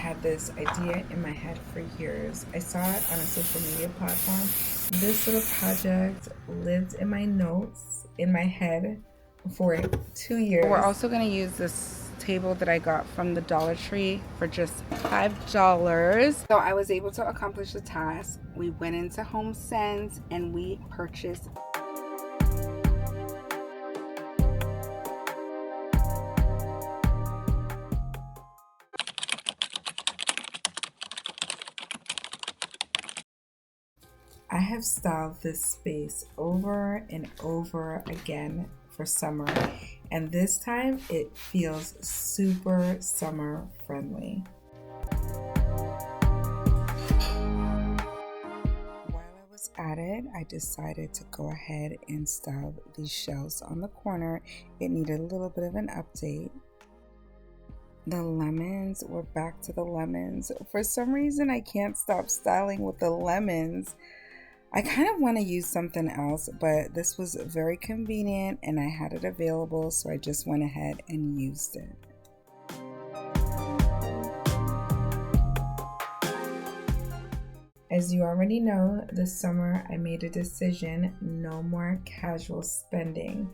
had this idea in my head for years. I saw it on a social media platform. This little project lived in my notes, in my head for 2 years. We're also going to use this table that I got from the Dollar Tree for just $5. So I was able to accomplish the task. We went into HomeSense and we purchased I have styled this space over and over again for summer, and this time it feels super summer friendly. While I was at it, I decided to go ahead and style these shelves on the corner. It needed a little bit of an update. The lemons, we're back to the lemons. For some reason, I can't stop styling with the lemons. I kind of want to use something else, but this was very convenient and I had it available, so I just went ahead and used it. As you already know, this summer I made a decision: no more casual spending.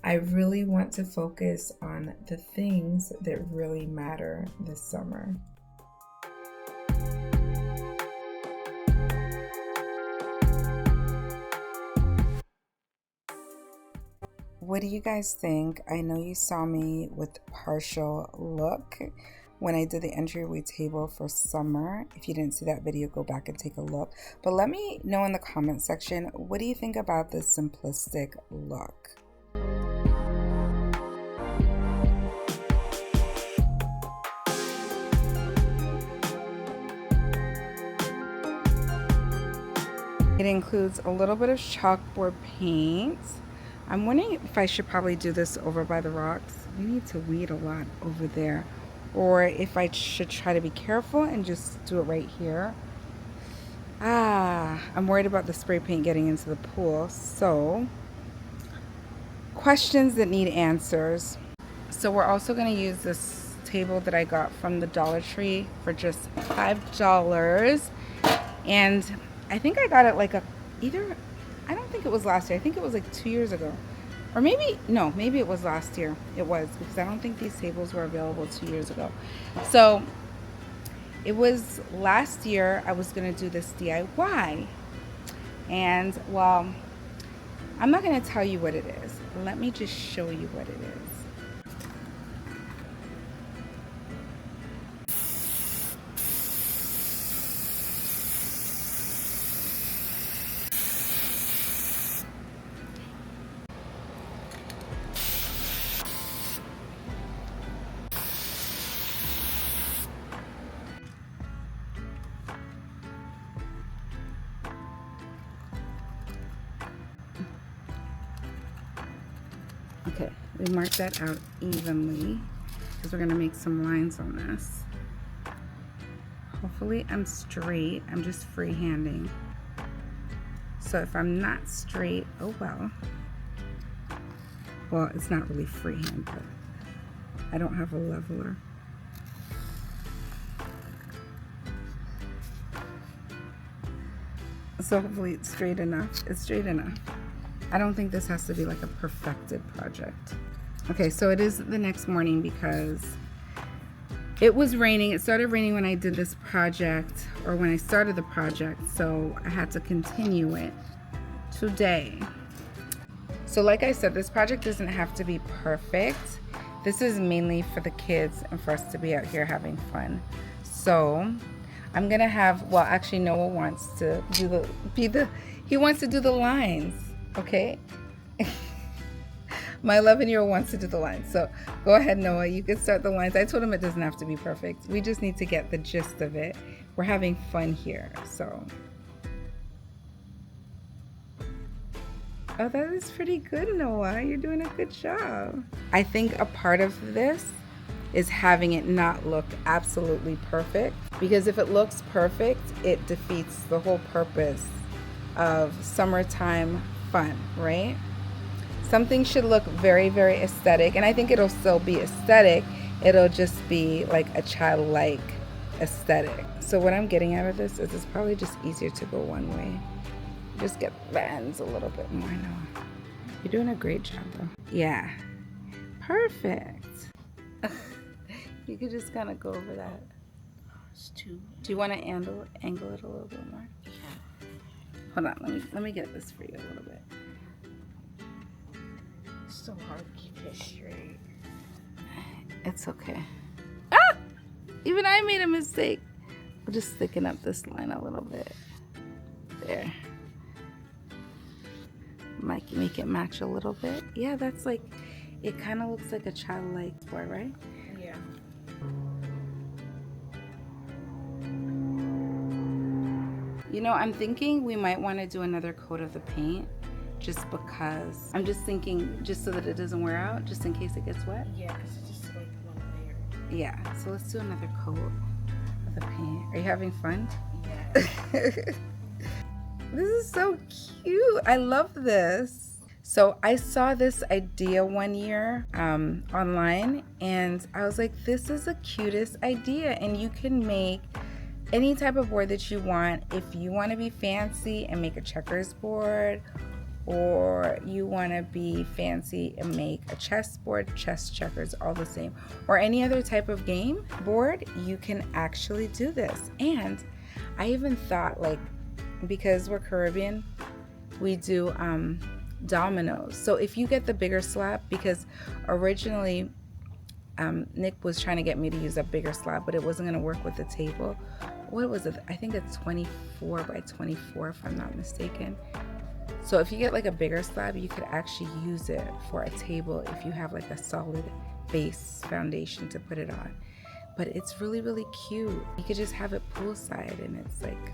I really want to focus on the things that really matter this summer. What do you guys think? I know you saw me with partial look when I did the entryway table for summer. If you didn't see that video, go back and take a look. But let me know in the comment section, what do you think about this simplistic look? It includes a little bit of chalkboard paint. I'm wondering if I should probably do this over by the rocks. We need to weed a lot over there. Or if I should try to be careful and just do it right here. I'm worried about the spray paint getting into the pool. So, questions that need answers. So we're also going to use this table that I got from the Dollar Tree for just $5. And I think I got it like I don't think it was last year. I think it was like 2 years ago. Or maybe it was last year. It was, because I don't think these tables were available 2 years ago. So it was last year I was going to do this DIY. And, well, I'm not going to tell you what it is. Let me just show you what it is. Okay, we mark that out evenly because we're going to make some lines on this. Hopefully I'm straight. I'm just freehanding. So if I'm not straight, oh well. Well, it's not really freehand, but I don't have a leveler. So hopefully it's straight enough. It's straight enough. I don't think this has to be like a perfected project. Okay, so it is the next morning because it was raining. It started raining when I did this project, or when I started the project, so I had to continue it today. So like I said, this project doesn't have to be perfect. This is mainly for the kids and for us to be out here having fun. So I'm gonna have, well, actually Noah wants to he wants to do the lines. Okay, my 11-year-old wants to do the lines, so go ahead, Noah, you can start the lines. I told him it doesn't have to be perfect. We just need to get the gist of it. We're having fun here, so. Oh, that is pretty good, Noah. You're doing a good job. I think a part of this is having it not look absolutely perfect, because if it looks perfect, it defeats the whole purpose of summertime fun, right? Something should look very, very aesthetic, and I think it'll still be aesthetic. It'll just be like a childlike aesthetic. So what I'm getting out of this is it's probably just easier to go one way. Just get the ends a little bit more. No, you're doing a great job though. Yeah, perfect. You could just kind of go over that. It's too. Do you want to angle it a little bit more? Yeah. Hold on, let me get this for you a little bit. It's so hard to keep it straight. It's okay. Ah! Even I made a mistake. We'll just thicken up this line a little bit. There. Might make it match a little bit. Yeah, that's like, it kind of looks like a childlike sport, right? Yeah. You know, I'm thinking we might want to do another coat of the paint just because. I'm just thinking, just so that it doesn't wear out, just in case it gets wet. Yeah, because it's just like one layer. Yeah, so let's do another coat of the paint. Are you having fun? Yeah. This is so cute. I love this. So I saw this idea one year online, and I was like, this is the cutest idea, and you can make any type of board that you want. If you want to be fancy and make a checkers board, or you want to be fancy and make a chess board, chess, checkers, all the same, or any other type of game board, you can actually do this. And I even thought, like, because we're Caribbean, we do dominoes. So if you get the bigger slab, because originally Nick was trying to get me to use a bigger slab, but it wasn't going to work with the table. What was it? I think it's 24 by 24 if I'm not mistaken. So if you get like a bigger slab, you could actually use it for a table if you have like a solid base foundation to put it on. But it's really, really cute. You could just have it poolside, and it's like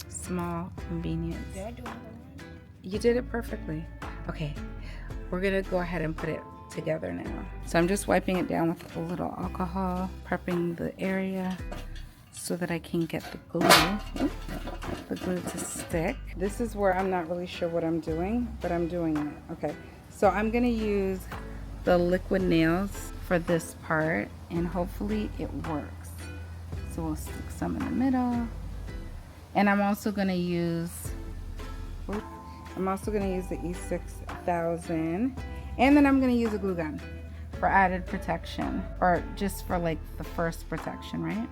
small convenience. Did I do another one? You did it perfectly. Okay, we're gonna go ahead and put it together now. So I'm just wiping it down with a little alcohol, prepping the area so that I can get the glue to stick. This is where I'm not really sure what I'm doing, but I'm doing it. Okay, so I'm gonna use the liquid nails for this part, and hopefully it works. So we'll stick some in the middle. And I'm also gonna use the E6000, and then I'm gonna use a glue gun for added protection, or just for like the first protection, right?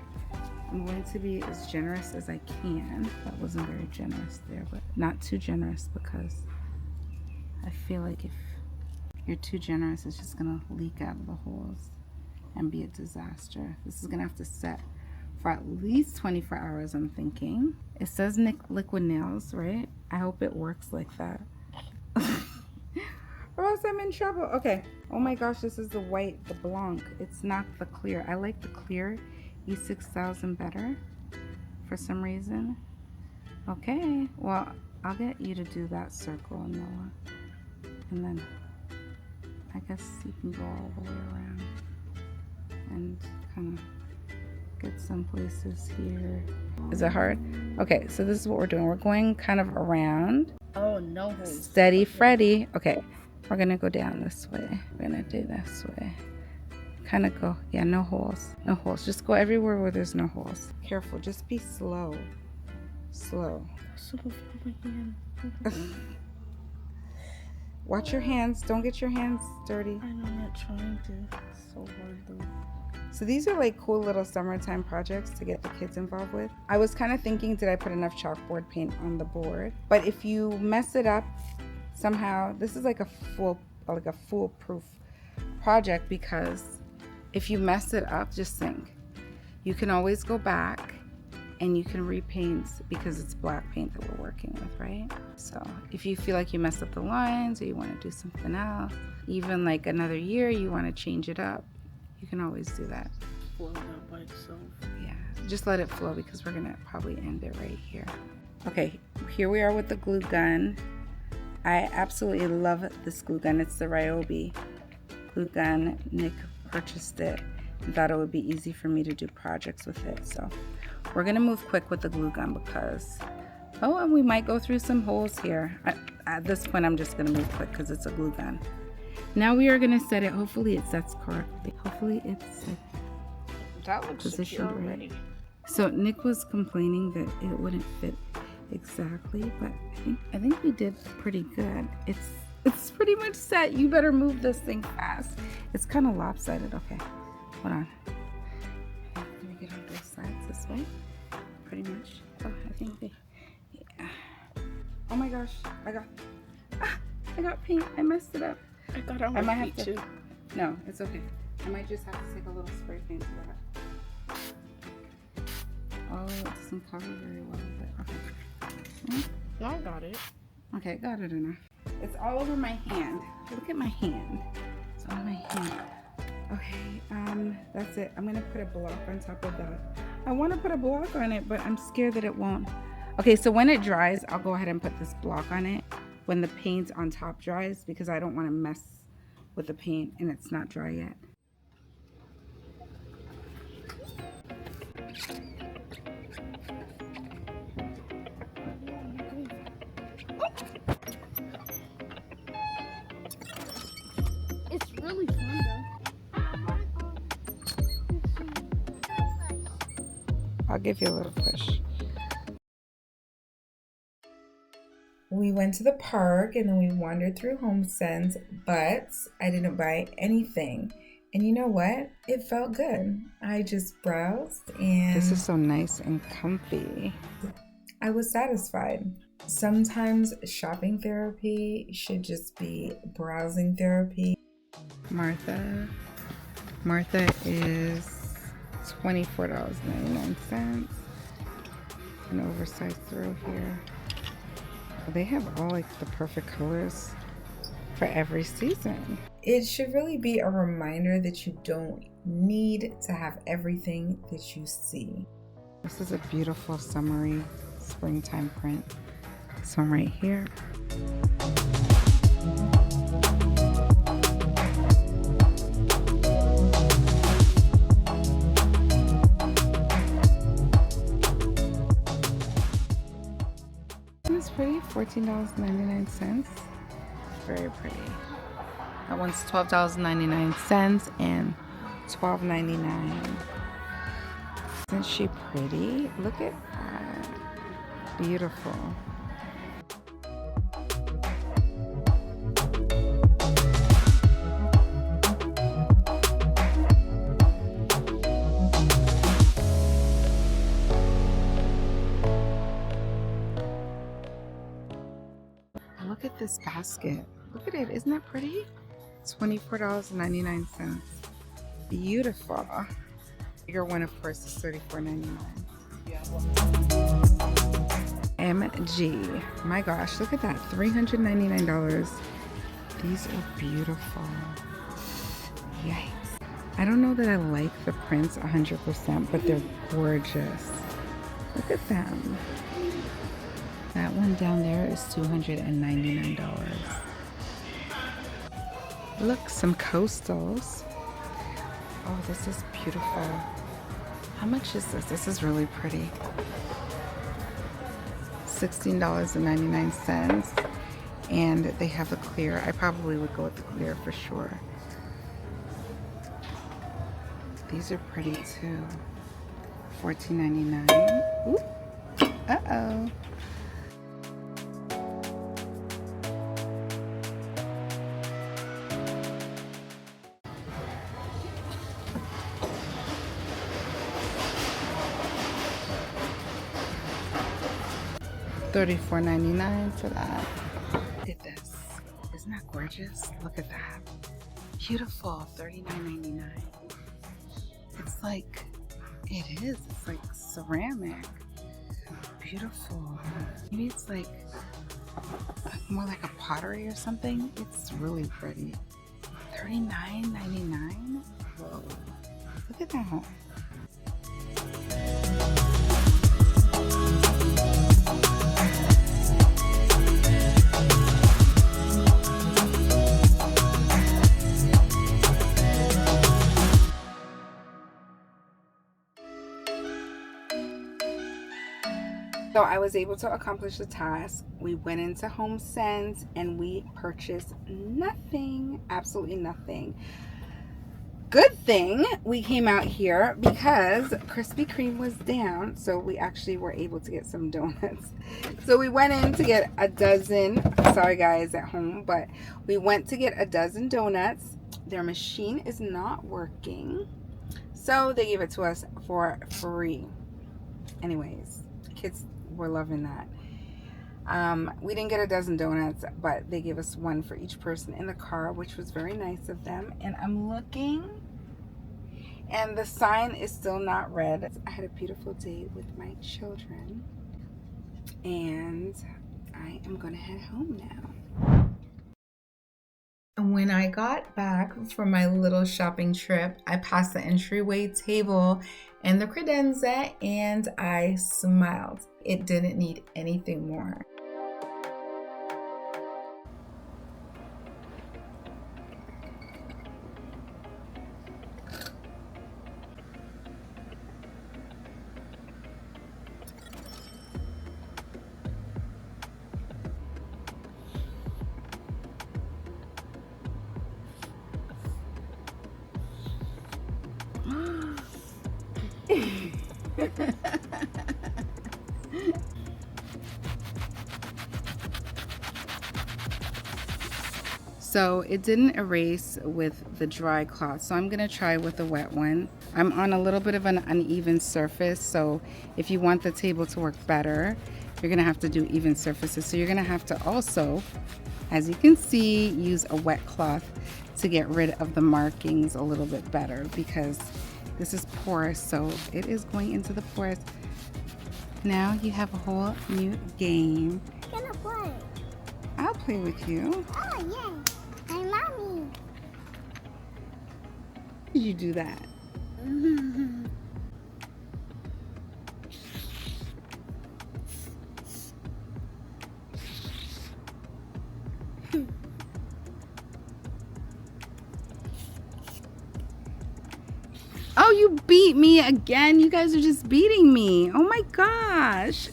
I'm going to be as generous as I can. That wasn't very generous there, but not too generous, because I feel like if you're too generous, it's just gonna leak out of the holes and be a disaster. This is gonna have to set for at least 24 hours, I'm thinking. It says liquid nails, right? I hope it works like that. Or else I'm in trouble. Okay. Oh my gosh, this is the white, the blanc. It's not the clear. I like the clear E6000 better for some reason. Okay. Well, I'll get you to do that circle, Noah. And then I guess you can go all the way around and kind of get some places here. Is it hard? Okay, so this is what we're doing. We're going kind of around. Oh, no holes. Steady Freddy. Okay, we're gonna go down this way. We're gonna do this way. Kind of go, yeah, no holes. No holes. Just go everywhere where there's no holes. Careful, just be slow. Slow. Watch your hands. Don't get your hands dirty. I'm not trying to. It's so hard though. So these are like cool little summertime projects to get the kids involved with. I was kind of thinking, did I put enough chalkboard paint on the board? But if you mess it up somehow, this is like a foolproof project, because if you mess it up, just think, you can always go back and you can repaint, because it's black paint that we're working with, right? So if you feel like you messed up the lines, or you want to do something else, even like another year, you want to change it up, you can always do that. Flow it out by itself. Yeah, just let it flow, because we're gonna probably end it right here. Okay, here we are with the glue gun. I absolutely love this glue gun. It's the Ryobi glue gun. Nick purchased it and thought it would be easy for me to do projects with it. So we're gonna move quick with the glue gun, because, oh, and we might go through some holes here. At this point, I'm just gonna move quick because it's a glue gun. Now we are gonna set it. Hopefully it sets correctly. Hopefully it's That looks secure positioned right. already. So Nick was complaining that it wouldn't fit exactly, but I think we did pretty good. It's pretty much set. You better move this thing fast. It's kind of lopsided. Okay, hold on. Let me get on both sides this way. Pretty much. Oh, I think they. Yeah. Oh my gosh! I got paint. I messed it up. I got it on I my might feet have to. too. No, it's okay. I might just have to take a little spray paint to that. Oh, it doesn't cover very well, but okay. No, I got it. Okay, got it enough. It's all over my hand. Look at my hand. It's on my hand. Okay, that's it. I'm gonna put a block on top of that. I want to put a block on it, but I'm scared that it won't. Okay, so when it dries, I'll go ahead and put this block on it when the paint on top dries, because I don't want to mess with the paint and it's not dry yet. It's really fun I'll give you a little push. We went to the park and then we wandered through HomeSense, but I didn't buy anything. And you know what? It felt good. I just browsed and this is so nice and comfy. I was satisfied. Sometimes shopping therapy should just be browsing therapy. Martha is $24.99. An oversized throw here. They have all like the perfect colors for every season. It should really be a reminder that you don't need to have everything that you see. This is a beautiful summery springtime print. This one right here. It's pretty, $14.99. Very pretty. That one's $12.99 and $12.99. Isn't she pretty? Look at that. Beautiful. Look at this basket. Look at it. Isn't that pretty? $24.99. Beautiful. Bigger one, of course, is $34.99. MG. My gosh, look at that. $399. These are beautiful. Yikes. I don't know that I like the prints 100%, but they're gorgeous. Look at them. That one down there is $299. Look, some coastals. Oh, this is beautiful. How much is this? This is really pretty. $16.99. And they have the clear. I probably would go with the clear for sure. These are pretty too. $14.99. Ooh. Uh-oh. $34.99 for that. Look at this. Isn't that gorgeous? Look at that. Beautiful. $39.99. It's like, it is. It's like ceramic. Beautiful. Maybe it's like more like a pottery or something. It's really pretty. $39.99. Whoa. Look at that. So I was able to accomplish the task. We went into HomeSense and we purchased nothing, absolutely nothing. good thing we came out here because Krispy Kreme was down, so we actually were able to get some donuts. So we went in to get a dozen. Sorry guys at home, but we went to get a dozen donuts. Their machine is not working, so they gave it to us for free. Anyways, kids were loving that. We didn't get a dozen donuts, but they gave us one for each person in the car, which was very nice of them. And I'm looking, and the sign is still not red. I had a beautiful day with my children, and I am gonna head home now. And when I got back from my little shopping trip, I passed the entryway table and the credenza, and I smiled. It didn't need anything more. So it didn't erase with the dry cloth, so I'm gonna try with the wet one. I'm on a little bit of an uneven surface, so if you want the table to work better, you're gonna have to do even surfaces. So you're gonna have to also, as you can see, use a wet cloth to get rid of the markings a little bit better, because this is porous, so it is going into the porous. Now you have a whole new game. I'm gonna play. I'll play with you. Oh yeah, my mommy. Did you do that? Oh, you beat me again. You guys are just beating me. Oh my gosh.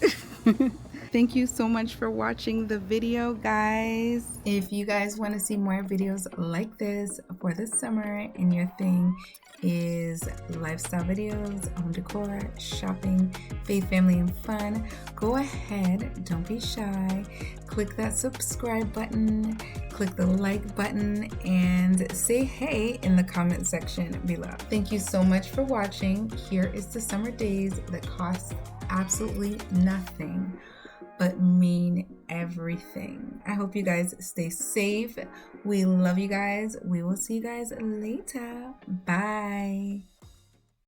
Thank you so much for watching the video, guys. If you guys want to see more videos like this for the summer and your thing is lifestyle videos, home decor, shopping, faith, family, and fun, go ahead, don't be shy. Click that subscribe button, click the like button, and say hey in the comment section below. Thank you so much for watching. Here is the summer days that cost absolutely nothing but mean everything. I hope you guys stay safe. We love you guys. We will see you guys later. Bye.